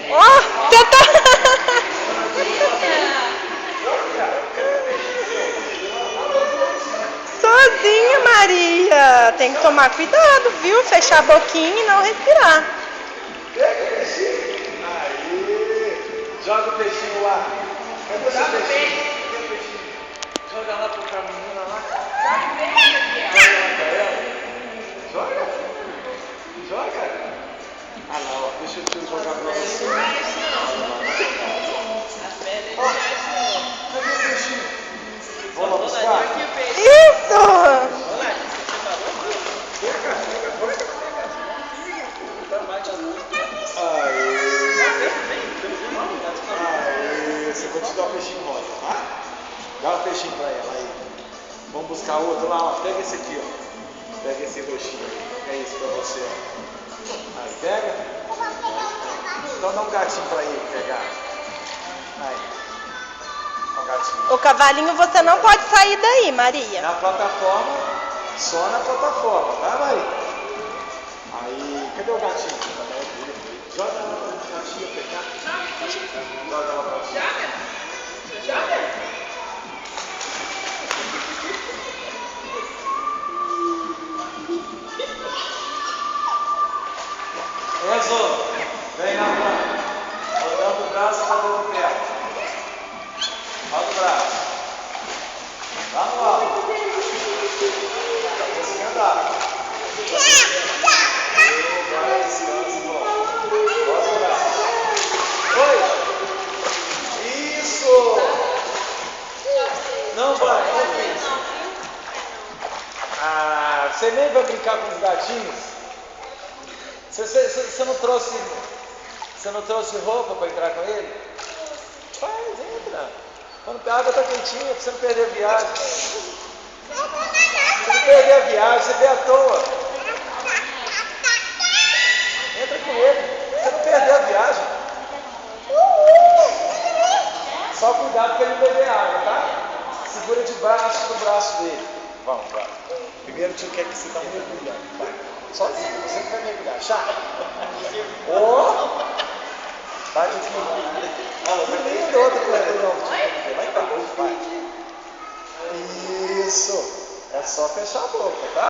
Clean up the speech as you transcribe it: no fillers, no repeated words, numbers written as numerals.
Ó, você tá... Sozinha, Maria. Tem que tomar cuidado, viu? Fechar a boquinha e não respirar. Pega o peixinho. Aí. Joga o peixinho lá. Cadê esse peixinho? Joga lá pra menina lá. Joga. Joga. Ah lá, ó. Deixa eu te jogar pra você. Ó. Cadê o peixinho? Vamos lá buscar? Isso! Aê, você vai te dar o peixinho rosa, tá? Dá o peixinho pra ela aí. Vamos buscar outro lá, ó. Pega esse aqui, ó. Pega esse roxinho aí. É isso pra você, ó. Aí, pega. Então dá um gatinho pra ele pegar. Aí. Dá um gatinho. O cavalinho você não pode sair daí, Maria. Na plataforma, só na plataforma, tá, Maria? Aí, cadê o gatinho? Joga lá pra gatinho pegar. Joga lá pra gatinho. Joga! Enzo, vem na mão. Rodando o braço, rodando o pé. Roda o braço. Lá no alto. Tá conseguindo andar. Vai, descansa e volta. Roda o braço. Oi. Isso. Não vai, não fez. Ah, você nem vai brincar com os gatinhos? Você não trouxe roupa para entrar com ele? Faz, entra. Quando a água está quentinha, para você não perder a viagem. Você não perder a viagem, você vê à toa. Entra com ele, você não perder a viagem. Só cuidado para ele não beber água, tá? Segura de braço no braço dele. Vamos, vai. Primeiro o tio quer que você dá um mergulhão. Vai. Sozinho, você não vai mergulhar. Chá. Ó. Vai, tio. Que lindo, outro mergulhão. Vai pra baixo, vai. Isso. É só fechar a boca, tá?